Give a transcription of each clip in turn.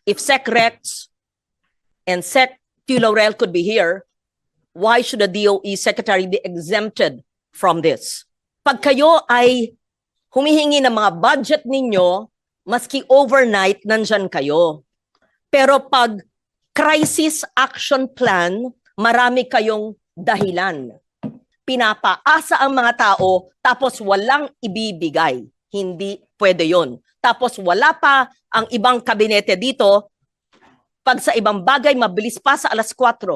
If Sec Rex and Sec Laurel could be here, why should the DOE Secretary be exempted from this? Pag kayo ay humihingi ng mga budget ninyo, maski overnight, nandyan kayo. Pero pag crisis action plan, marami kayong dahilan. Pinapaasa ang mga tao, tapos walang ibibigay. Hindi pwede yon. Tapos wala pa ang ibang kabinete dito, pag sa ibang bagay, mabilis pa sa alas 4.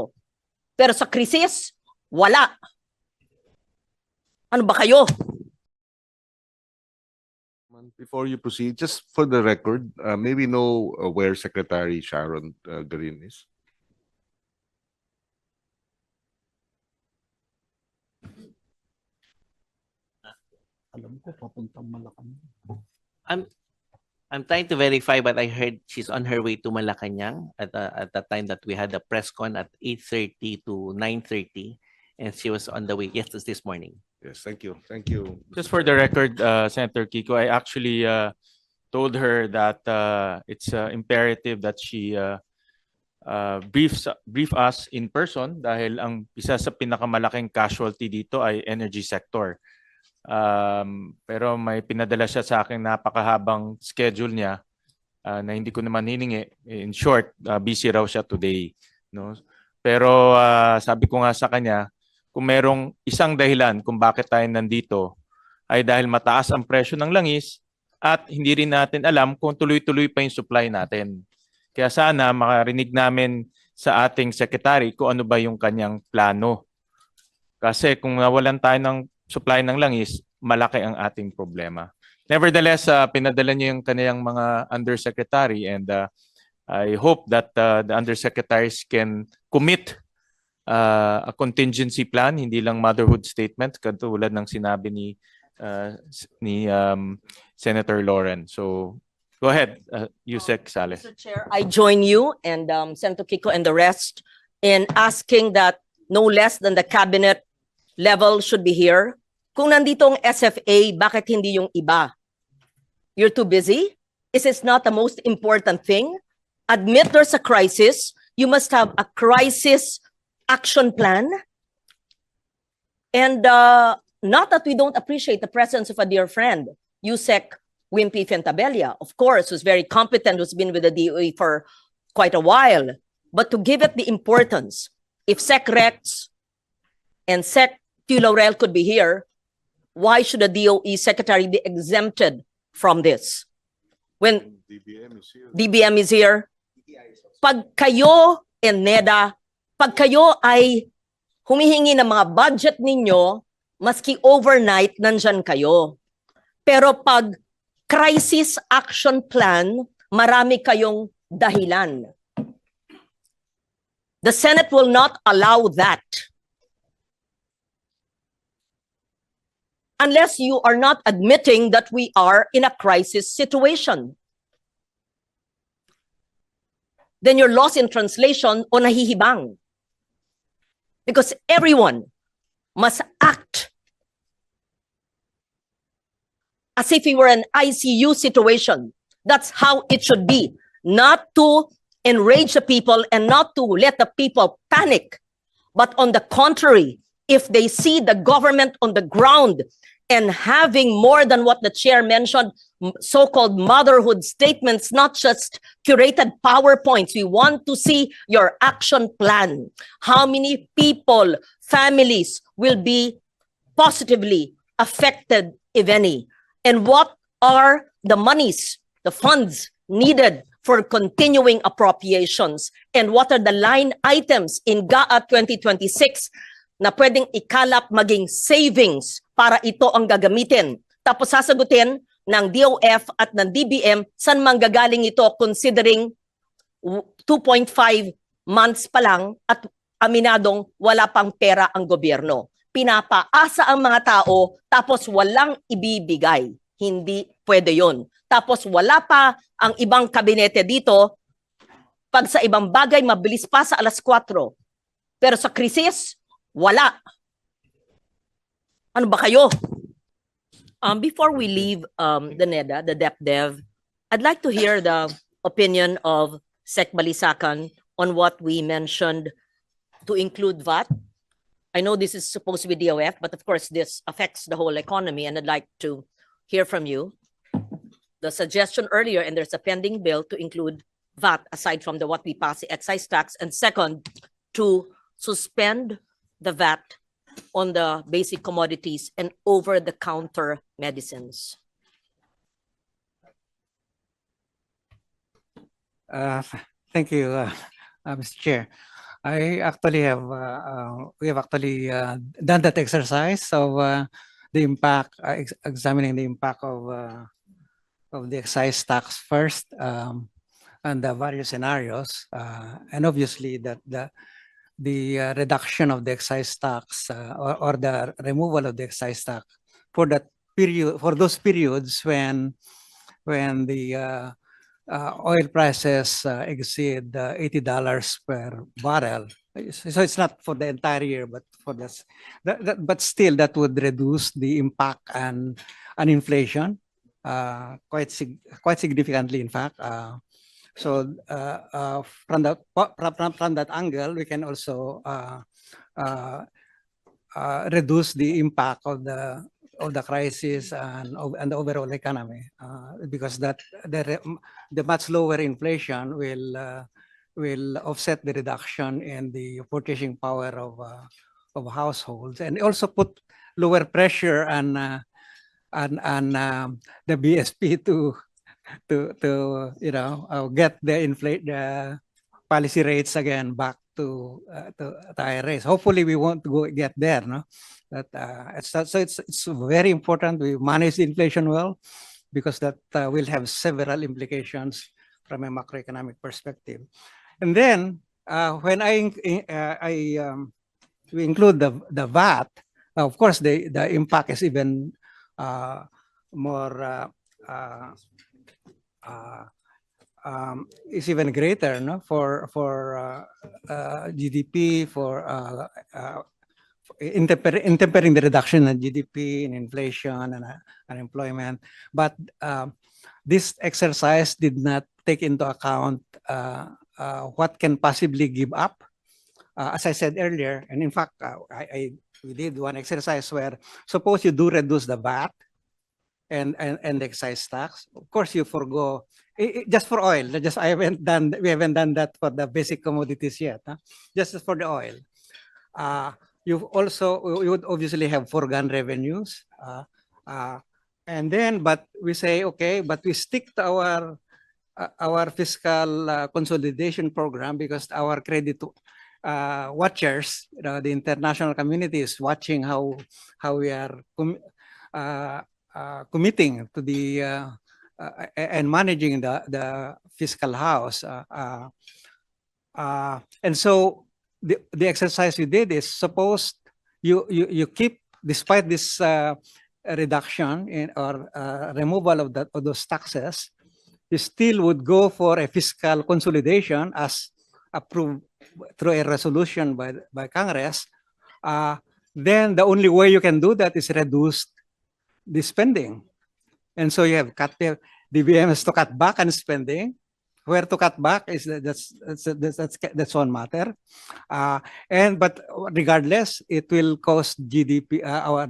Pero sa krisis, wala. Ano ba kayo? Before you proceed, just for the record, may we know where Secretary Sharon Green is? Alam ko, papuntang Malacanang. I'm trying to verify, but I heard she's on her way to Malacanang at the time that we had the press con at 8:30 to 9:30, and she was on the way. Yes, this morning. Yes, thank you. Thank you. Just for the record, Senator Kiko, I actually told her that it's imperative that she brief us in person dahil ang isa sa pinakamalaking casualty dito ay energy sector. Pero may pinadala siya sa akin napakahabang schedule niya na hindi ko naman hiningi. In short, busy raw siya today, no? Pero sabi ko nga sa kanya, kung merong isang dahilan kung bakit tayo nandito ay dahil mataas ang presyo ng langis at hindi rin natin alam kung tuloy-tuloy pa yung supply natin. Kaya sana makarinig namin sa ating secretary kung ano ba yung kanyang plano. Kasi kung nawalan tayo ng supply ng langis, malaki ang ating problema. Nevertheless, pinadala niyo yung kanyang mga undersecretary, and I hope that the undersecretaries can commit a contingency plan, hindi lang motherhood statement katulad ng sinabi ni Senator Lauren. So go ahead, Yusek Saleh. Mr. Chair, I join you and Senator Kiko and the rest in asking that no less than the cabinet level should be here. Kung nandito ang SFA, bakit hindi yung iba? You're too busy? Is this not the most important thing? Admit there's a crisis. You must have a crisis action plan. And not that we don't appreciate the presence of a dear friend, Yusek Wimpy Fentabella, of course, who's very competent, who's been with the DOE for quite a while. But to give it the importance, if Sec Rex and Sec Laurel could be here, why should the DOE Secretary be exempted from this? When DBM is here. DBM is here, pag kayo and NEDA, pag kayo ay humihingi ng mga budget ninyo, maski overnight, nandyan kayo. Pero pag crisis action plan, marami kayong dahilan. The Senate will not allow that. Unless you are not admitting that we are in a crisis situation. Then you're lost in translation o nahihibang. Because everyone must act as if we were an ICU situation. That's how it should be. Not to enrage the people and not to let the people panic. But on the contrary, if they see the government on the ground and having more than what the chair mentioned, so-called motherhood statements, not just curated PowerPoints. We want to see your action plan. How many people, families will be positively affected, if any? And what are the monies, the funds needed for continuing appropriations? And what are the line items in GAA 2026 na pwedeng ikalap maging savings para ito ang gagamitin? Tapos sasagutin ng DOF at ng DBM saan manggagaling ito considering 2.5 months pa lang at aminadong wala pang pera ang gobyerno. Pinapaasa ang mga tao tapos walang ibibigay. Hindi pwede yon. Tapos wala pa ang ibang kabinete dito. Pag sa ibang bagay, mabilis pa sa alas 4. Pero sa krisis, wala. Ano ba kayo? Before we leave the NEDA, the DepDev, I'd like to hear the opinion of Sec Balisacan, on what we mentioned to include VAT? I know this is supposed to be DOF, but of course this affects the whole economy, and I'd like to hear from you. The suggestion earlier, and there's a pending bill to include VAT aside from the what we pass, the excise tax, and second, to suspend the VAT on the basic commodities and over-the-counter medicines. Thank you, Mr. Chair. I actually have, we have actually done that exercise of the impact, examining the impact of the excise tax first, and the various scenarios, and obviously that the reduction of the excise tax or the removal of the excise tax for that period, for those periods when the oil prices exceed $80 per barrel. So it's not for the entire year, but for this, but still that would reduce the impact on inflation quite significantly, in fact. So from that angle, we can also reduce the impact of the crisis and the overall economy, because that the much lower inflation will offset the reduction in the purchasing power of households, and also put lower pressure on the BSP to get the policy rates again back to higher rates. Hopefully, we won't get there, no. That it's very important we manage the inflation well, because that will have several implications from a macroeconomic perspective. And then when we include the VAT, of course the impact is even more is even greater, no, for GDP, for tempering the reduction in GDP, in inflation and unemployment. But this exercise did not take into account what can possibly give up. As I said earlier, and in fact, we did one exercise where suppose you do reduce the VAT and the excise tax. Of course, you forgo just for oil. We haven't done that for the basic commodities yet. Huh? Just for the oil. You would obviously have foregone revenues, and then but we say okay, but we stick to our fiscal consolidation program, because our credit watchers, the international community is watching how we are committing to the and managing the fiscal house, and so the exercise we did is, suppose you keep, despite this reduction in or removal of those taxes, you still would go for a fiscal consolidation as approved through a resolution by Congress. Then the only way you can do that is reduce the spending, and so you have cut the DBM has to cut back on spending. Where to cut back is that's one matter, but regardless, it will cause GDP,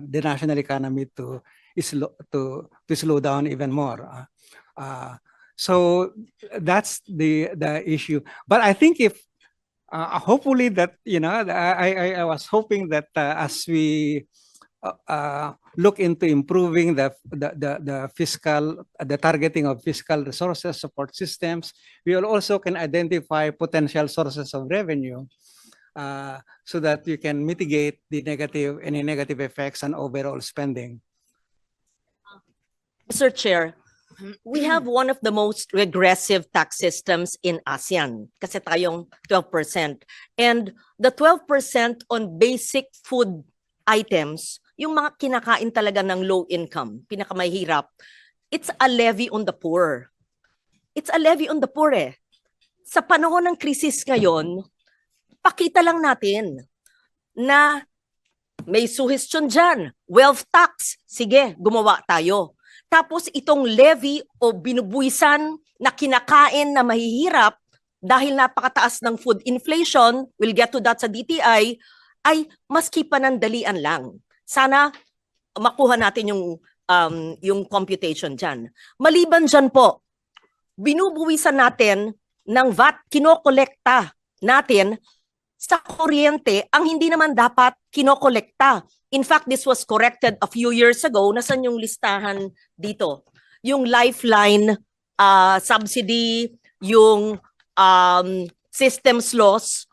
the national economy to slow down even more. So that's the issue. But I think if hopefully that I was hoping that as we look into improving the fiscal, the targeting of fiscal resources, support systems, we also can identify potential sources of revenue, so that you can mitigate any negative effects on overall spending. Mr. Chair, we have one of the most regressive tax systems in ASEAN, kasi tayong 12%. And the 12% on basic food items, yung mga kinakain talaga ng low income, pinakamahirap, it's a levy on the poor. It's a levy on the poor eh. Sa panahon ng krisis ngayon, pakita lang natin na may suggestion dyan, wealth tax, sige, gumawa tayo. Tapos itong levy o binubuisan na kinakain na mahihirap, dahil napakataas ng food inflation, we'll get to that sa DTI, ay maski panandalian lang. Sana makuha natin yung computation dyan. Maliban dyan po, binubuwisan natin ng VAT, kinokolekta natin sa kuryente ang hindi naman dapat kinokolekta. In fact, this was corrected a few years ago. Nasaan yung listahan dito? Yung lifeline subsidy, yung systems loss.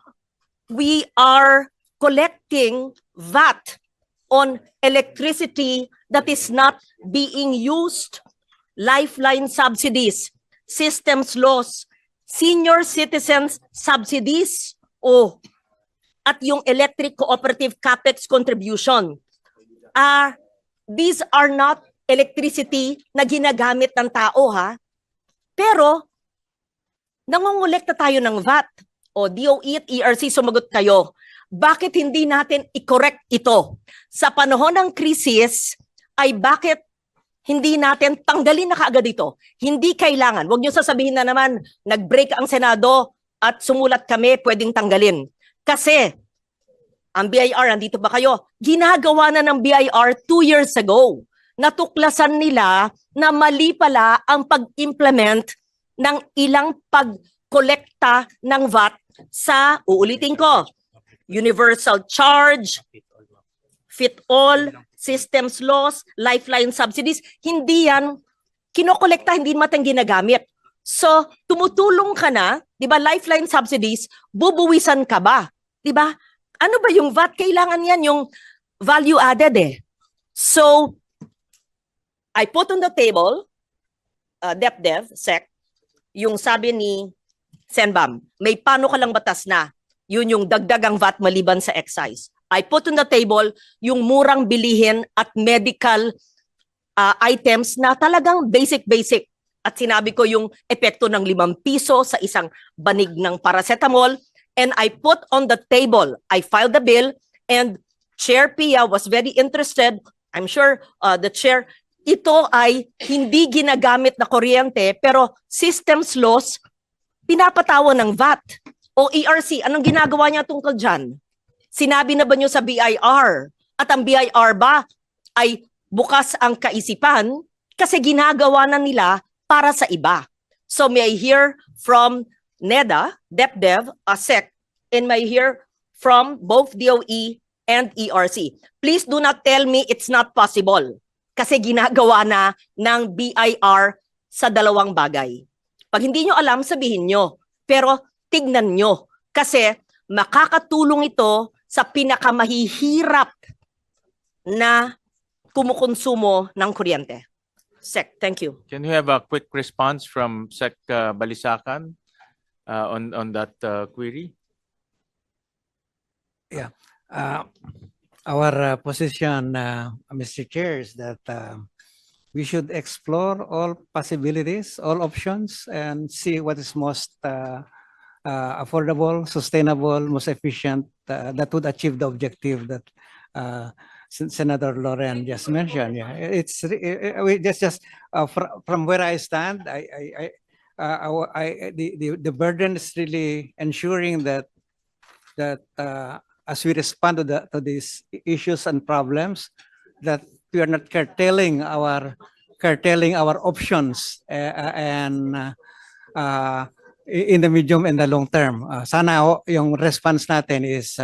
We are collecting VAT on electricity that is not being used. Lifeline subsidies, systems loss, senior citizens subsidies, at yung electric cooperative capex contribution. These are not electricity na ginagamit ng tao, ha? Pero, nangongolekta tayo ng VAT. O DOE at ERC, sumagot kayo. Bakit hindi natin i-correct ito? Sa panahon ng krisis, ay bakit hindi natin tanggalin na kaagad ito? Hindi kailangan. Huwag niyo sasabihin na naman, nag-break ang Senado at sumulat kami, pwedeng tanggalin. Kasi, ang BIR, andito ba kayo? Ginagawa na ng BIR 2 years ago. Natuklasan nila na mali pala ang pag-implement ng ilang pag-kolekta ng VAT sa, uulitin ko, universal charge, fit-all, systems loss, lifeline subsidies. Hindi yan kinokolekta, hindi naman ginagamit. So, tumutulong ka na, di ba, lifeline subsidies, bubuwisan ka ba? Di ba? Ano ba yung VAT? Kailangan yan yung value added So, I put on the table, DepDev, SEC, yung sabi ni Senbam, may paano ka lang batas na, yun yung dagdagang VAT maliban sa excise. I put on the table yung murang bilihin at medical items na talagang basic. At sinabi ko yung epekto ng 5 piso sa isang banig ng paracetamol. And I put on the table, I filed the bill, and Chair Pia was very interested. I'm sure the Chair, ito ay hindi ginagamit na kuryente, pero systems loss, pinapatawan ng VAT. O ERC, anong ginagawa niya tungkol dyan? Sinabi na ba niyo sa BIR? At ang BIR ba ay bukas ang kaisipan kasi ginagawa na nila para sa iba. So may I hear from NEDA, DepDev, SEC, and may I hear from both DOE and ERC. Please do not tell me it's not possible kasi ginagawa na ng BIR sa dalawang bagay. Pag hindi nyo alam, sabihin nyo. Pero tignan nyo kasi makakatulong ito sa pinakamahihirap na kumukonsumo ng kuryente. Sec, thank you. Can we have a quick response from Sec Balisacan on that query? Our position, Mr. Chair, is that we should explore all possibilities, all options, and see what is most affordable, sustainable, most efficient, that would achieve the objective that Senator Loren just mentioned. Yeah, it's just from where I stand, the burden is really ensuring that as we respond to these issues and problems, that we are not curtailing our options and in the medium and the long term. Sana yung response natin is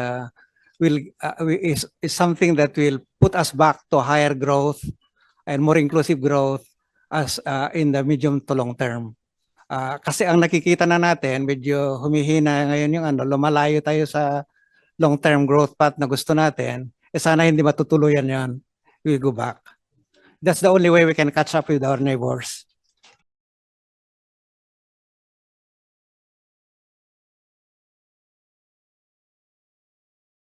something that will put us back to higher growth and more inclusive growth as in the medium to long term. Kasi ang nakikita na natin, medyo humihina ngayon yung lumalayo tayo sa long-term growth path na gusto natin. Sana hindi matutuluyan yan. We go back. That's the only way we can catch up with our neighbors.